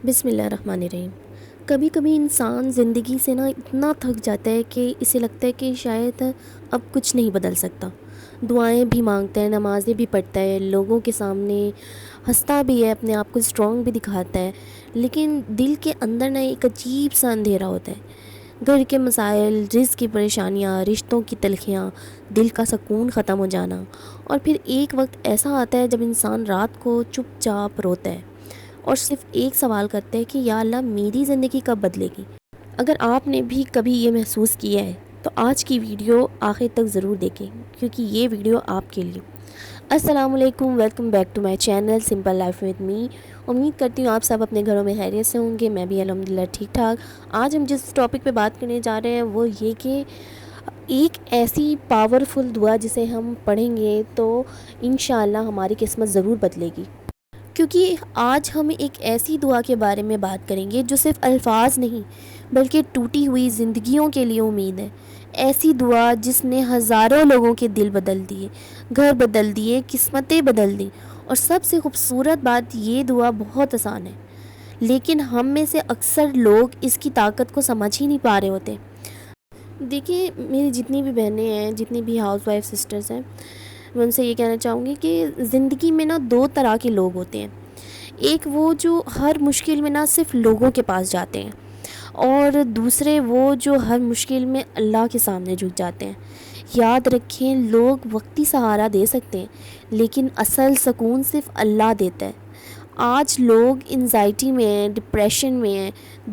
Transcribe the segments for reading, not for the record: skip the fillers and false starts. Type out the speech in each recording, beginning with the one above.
بسم اللہ الرحمن الرحیم۔ کبھی کبھی انسان زندگی سے اتنا تھک جاتا ہے کہ اسے لگتا ہے کہ شاید اب کچھ نہیں بدل سکتا۔ دعائیں بھی مانگتا ہے، نمازیں بھی پڑھتا ہے، لوگوں کے سامنے ہنستا بھی ہے، اپنے آپ کو اسٹرانگ بھی دکھاتا ہے، لیکن دل کے اندر ایک عجیب سا اندھیرا ہوتا ہے۔ گھر کے مسائل، رزق کی پریشانیاں، رشتوں کی تلخیاں، دل کا سکون ختم ہو جانا، اور پھر ایک وقت ایسا آتا ہے جب انسان رات کو چپ چاپ روتا ہے اور صرف ایک سوال کرتے ہیں کہ یا اللہ میری زندگی کب بدلے گی۔ اگر آپ نے بھی کبھی یہ محسوس کیا ہے تو آج کی ویڈیو آخر تک ضرور دیکھیں، کیونکہ یہ ویڈیو آپ کے لیے۔ السلام علیکم، welcome back to my channel simple life with me. امید کرتی ہوں آپ سب اپنے گھروں میں خیریت سے ہوں گے، میں بھی الحمدللہ ٹھیک ٹھاک۔ آج ہم جس ٹاپک پہ بات کرنے جا رہے ہیں وہ یہ کہ ایک ایسی پاورفل دعا جسے ہم پڑھیں گے تو انشاءاللہ ہماری قسمت ضرور بدلے گی، کیونکہ آج ہم ایک ایسی دعا کے بارے میں بات کریں گے جو صرف الفاظ نہیں بلکہ ٹوٹی ہوئی زندگیوں کے لیے امید ہے۔ ایسی دعا جس نے ہزاروں لوگوں کے دل بدل دیے، گھر بدل دیے، قسمتیں بدل دی، اور سب سے خوبصورت بات یہ دعا بہت آسان ہے، لیکن ہم میں سے اکثر لوگ اس کی طاقت کو سمجھ ہی نہیں پا رہے ہوتے۔ دیکھیے، میری جتنی بھی بہنیں ہیں، جتنی بھی ہاؤس وائف سسٹرز ہیں، میں ان سے یہ کہنا چاہوں گی کہ زندگی میں دو طرح کے لوگ ہوتے ہیں۔ ایک وہ جو ہر مشکل میں صرف لوگوں کے پاس جاتے ہیں، اور دوسرے وہ جو ہر مشکل میں اللہ کے سامنے جھک جاتے ہیں۔ یاد رکھیں، لوگ وقتی سہارا دے سکتے ہیں لیکن اصل سکون صرف اللہ دیتا ہے۔ آج لوگ انزائٹی میں ہیں، ڈپریشن میں ہیں،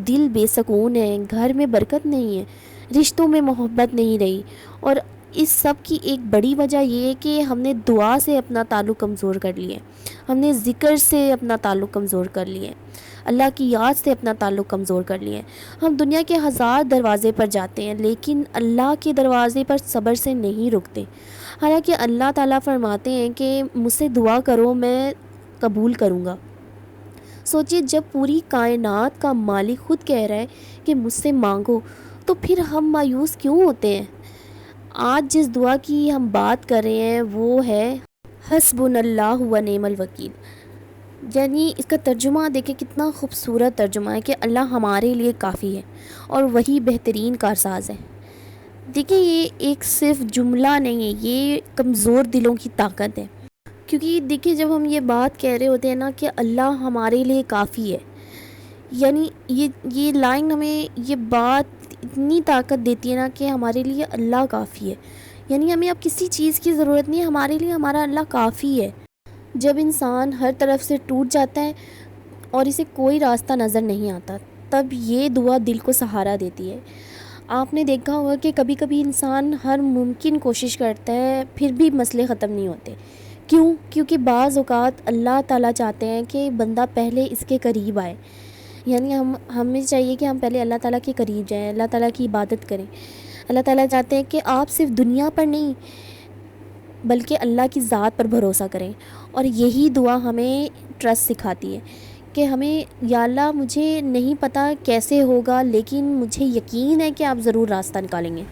دل بے سکون ہے، گھر میں برکت نہیں ہے، رشتوں میں محبت نہیں رہی، اور اس سب کی ایک بڑی وجہ یہ ہے کہ ہم نے دعا سے اپنا تعلق کمزور کر لیا ہے، ہم نے ذکر سے اپنا تعلق کمزور کر لیا ہے، اللہ کی یاد سے اپنا تعلق کمزور کر لیا ہے۔ ہم دنیا کے ہزار دروازے پر جاتے ہیں لیکن اللہ کے دروازے پر صبر سے نہیں رکتے، حالانکہ اللہ تعالیٰ فرماتے ہیں کہ مجھ سے دعا کرو، میں قبول کروں گا۔ سوچئے، جب پوری کائنات کا مالک خود کہہ رہا ہے کہ مجھ سے مانگو، تو پھر ہم مایوس کیوں ہوتے ہیں؟ آج جس دعا کی ہم بات کر رہے ہیں وہ ہے حسبنا اللہ و نعم الوکیل۔ یعنی اس کا ترجمہ دیکھیں، کتنا خوبصورت ترجمہ ہے کہ اللہ ہمارے لیے کافی ہے اور وہی بہترین کارساز ہے۔ دیکھیں، یہ ایک صرف جملہ نہیں ہے، یہ کمزور دلوں کی طاقت ہے، کیونکہ دیکھیں جب ہم یہ بات کہہ رہے ہوتے ہیں کہ اللہ ہمارے لیے کافی ہے، یعنی یہ لائن ہمیں یہ بات اتنی طاقت دیتی ہے کہ ہمارے لیے اللہ کافی ہے، یعنی ہمیں اب کسی چیز کی ضرورت نہیں ہے، ہمارے لیے ہمارا اللہ کافی ہے۔ جب انسان ہر طرف سے ٹوٹ جاتا ہے اور اسے کوئی راستہ نظر نہیں آتا، تب یہ دعا دل کو سہارا دیتی ہے۔ آپ نے دیکھا ہوگا کہ کبھی کبھی انسان ہر ممکن کوشش کرتا ہے پھر بھی مسئلے ختم نہیں ہوتے۔ کیوں؟ کیونکہ بعض اوقات اللہ تعالیٰ چاہتے ہیں کہ بندہ پہلے اس کے قریب آئے، یعنی ہمیں چاہیے کہ ہم پہلے اللہ تعالیٰ کے قریب جائیں، اللہ تعالیٰ کی عبادت کریں۔ اللہ تعالیٰ چاہتے ہیں کہ آپ صرف دنیا پر نہیں بلکہ اللہ کی ذات پر بھروسہ کریں، اور یہی دعا ہمیں ٹرسٹ سکھاتی ہے کہ ہمیں، یا اللہ مجھے نہیں پتہ کیسے ہوگا لیکن مجھے یقین ہے کہ آپ ضرور راستہ نکالیں گے۔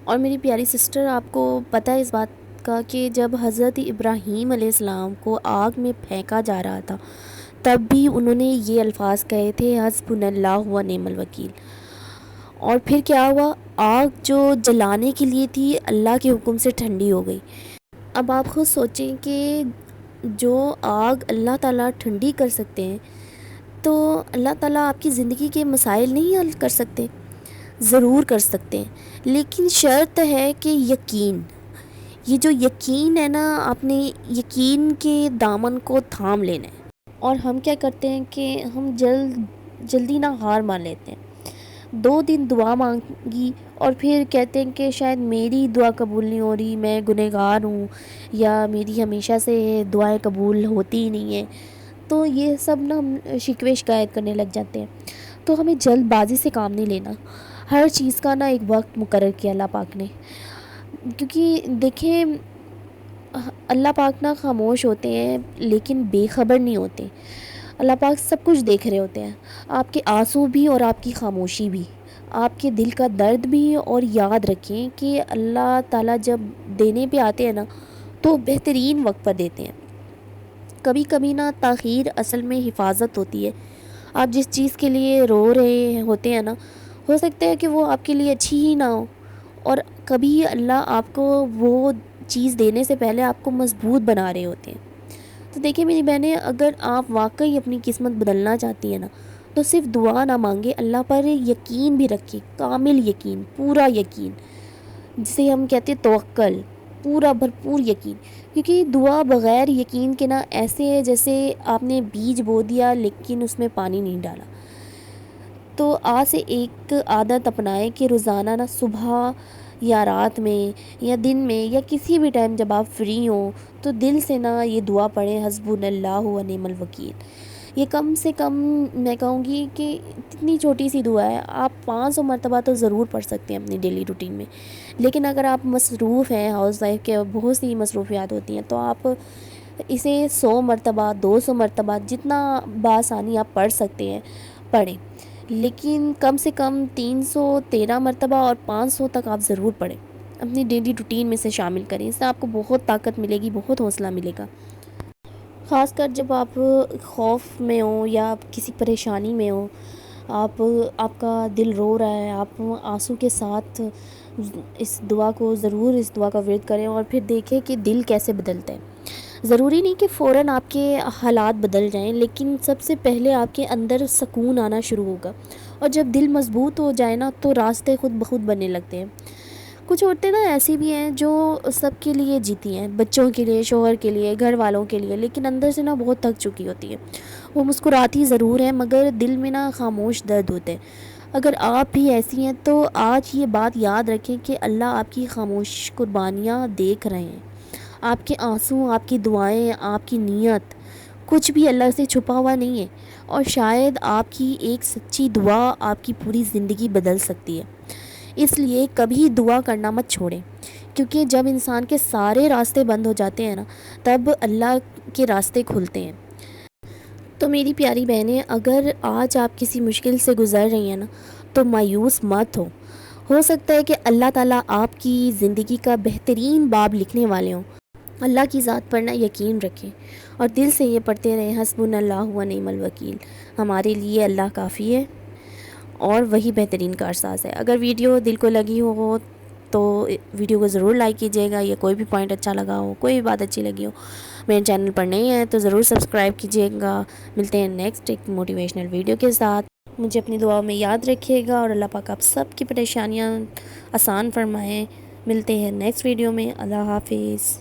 اور میری پیاری سسٹر، آپ کو پتہ ہے اس بات کا کہ جب حضرت ابراہیم علیہ السلام کو آگ میں پھینکا جا رہا تھا تب بھی انہوں نے یہ الفاظ کہے تھے، حسبنا اللہ و نعم الوکیل۔ اور پھر کیا ہوا؟ آگ جو جلانے کے لیے تھی اللہ کے حکم سے ٹھنڈی ہو گئی۔ اب آپ خود سوچیں کہ جو آگ اللہ تعالیٰ ٹھنڈی کر سکتے ہیں، تو اللہ تعالیٰ آپ کی زندگی کے مسائل نہیں حل کر سکتے؟ ضرور کر سکتے ہیں، لیکن شرط ہے کہ یقین۔ یہ جو یقین ہے آپ نے یقین کے دامن کو تھام لینا ہے۔ اور ہم کیا کرتے ہیں کہ ہم جلدی ہار مان لیتے ہیں۔ 2 دن دعا مانگی اور پھر کہتے ہیں کہ شاید میری دعا قبول نہیں ہو رہی، میں گنہگار ہوں، یا میری ہمیشہ سے دعائیں قبول ہوتی ہی نہیں ہیں، تو یہ سب ہم شکوے شکایت کرنے لگ جاتے ہیں۔ تو ہمیں جلد بازی سے کام نہیں لینا، ہر چیز کا ایک وقت مقرر کیا اللہ پاک نے، کیونکہ دیکھیں اللہ پاک خاموش ہوتے ہیں لیکن بے خبر نہیں ہوتے۔ اللہ پاک سب کچھ دیکھ رہے ہوتے ہیں، آپ کے آنسو بھی اور آپ کی خاموشی بھی، آپ کے دل کا درد بھی۔ اور یاد رکھیں کہ اللہ تعالیٰ جب دینے پہ آتے ہیں تو بہترین وقت پر دیتے ہیں۔ کبھی کبھی تاخیر اصل میں حفاظت ہوتی ہے۔ آپ جس چیز کے لیے رو رہے ہوتے ہیں نا، ہو سکتا ہے کہ وہ آپ کے لیے اچھی ہی نہ ہو، اور کبھی اللہ آپ کو وہ چیز دینے سے پہلے آپ کو مضبوط بنا رہے ہوتے ہیں۔ تو دیکھیں میری بہنیں، اگر آپ واقعی اپنی قسمت بدلنا چاہتی ہیں نا، تو صرف دعا نہ مانگے، اللہ پر یقین بھی رکھیے، کامل یقین، پورا یقین، جسے ہم کہتے ہیں توکل، پورا بھرپور یقین۔ کیونکہ دعا بغیر یقین کے نا ایسے ہے جیسے آپ نے بیج بو دیا لیکن اس میں پانی نہیں ڈالا۔ تو آج سے ایک عادت اپنائیں کہ روزانہ نا صبح یا رات میں یا دن میں یا کسی بھی ٹائم جب آپ فری ہوں تو دل سے نا یہ دعا پڑھیں، حسبنا اللہ و نعم الوکیل۔ یہ کم سے کم میں کہوں گی کہ اتنی چھوٹی سی دعا ہے، آپ 500 مرتبہ تو ضرور پڑھ سکتے ہیں اپنی ڈیلی روٹین میں۔ لیکن اگر آپ مصروف ہیں، ہاؤس وائف کے بہت سی مصروفیات ہوتی ہیں، تو آپ اسے 100 مرتبہ 200 مرتبہ جتنا بآسانی آپ پڑھ سکتے ہیں پڑھیں، لیکن کم سے کم 313 مرتبہ اور 500 تک آپ ضرور پڑھیں، اپنی ڈیلی روٹین میں سے شامل کریں۔ اس سے آپ کو بہت طاقت ملے گی، بہت حوصلہ ملے گا، خاص کر جب آپ خوف میں ہوں یا آپ کسی پریشانی میں ہوں، آپ کا دل رو رہا ہے، آپ آنسو کے ساتھ اس دعا کا ورد کریں اور پھر دیکھیں کہ دل کیسے بدلتا ہے۔ ضروری نہیں کہ فوراً آپ کے حالات بدل جائیں، لیکن سب سے پہلے آپ کے اندر سکون آنا شروع ہوگا، اور جب دل مضبوط ہو جائے نا تو راستے خود بخود بننے لگتے ہیں۔ کچھ عورتیں نا ایسی بھی ہیں جو سب کے لیے جیتی ہیں، بچوں کے لیے، شوہر کے لیے، گھر والوں کے لیے، لیکن اندر سے نا بہت تھک چکی ہوتی ہیں۔ وہ مسکراتی ضرور ہیں مگر دل میں نا خاموش درد ہوتے ہیں۔ اگر آپ بھی ایسی ہیں تو آج یہ بات یاد رکھیں کہ اللہ آپ کی خاموش قربانیاں دیکھ رہے ہیں، آپ کے آنسو، آپ کی دعائیں، آپ کی نیت، کچھ بھی اللہ سے چھپا ہوا نہیں ہے، اور شاید آپ کی ایک سچی دعا آپ کی پوری زندگی بدل سکتی ہے۔ اس لیے کبھی دعا کرنا مت چھوڑیں، کیونکہ جب انسان کے سارے راستے بند ہو جاتے ہیں نا، تب اللہ کے راستے کھلتے ہیں۔ تو میری پیاری بہنیں، اگر آج آپ کسی مشکل سے گزر رہی ہیں نا، تو مایوس مت ہو سکتا ہے کہ اللہ تعالیٰ آپ کی زندگی کا بہترین باب لکھنے والے ہوں۔ اللہ کی ذات پر نا یقین رکھیں اور دل سے یہ پڑھتے رہیں، حسبنا اللہ و نعم الوکیل، ہمارے لیے اللہ کافی ہے اور وہی بہترین کارساز ہے۔ اگر ویڈیو دل کو لگی ہو تو ویڈیو کو ضرور لائک کیجیے گا، یا کوئی بھی پوائنٹ اچھا لگا ہو، کوئی بھی بات اچھی لگی ہو، میرے چینل پر نہیں ہے تو ضرور سبسکرائب کیجیے گا۔ ملتے ہیں نیکسٹ ایک موٹیویشنل ویڈیو کے ساتھ۔ مجھے اپنی دعاؤں میں یاد رکھیے گا اور اللہ پاک آپ سب کی پریشانیاں آسان فرمائیں۔ ملتے ہیں نیکسٹ ویڈیو میں۔ اللہ حافظ۔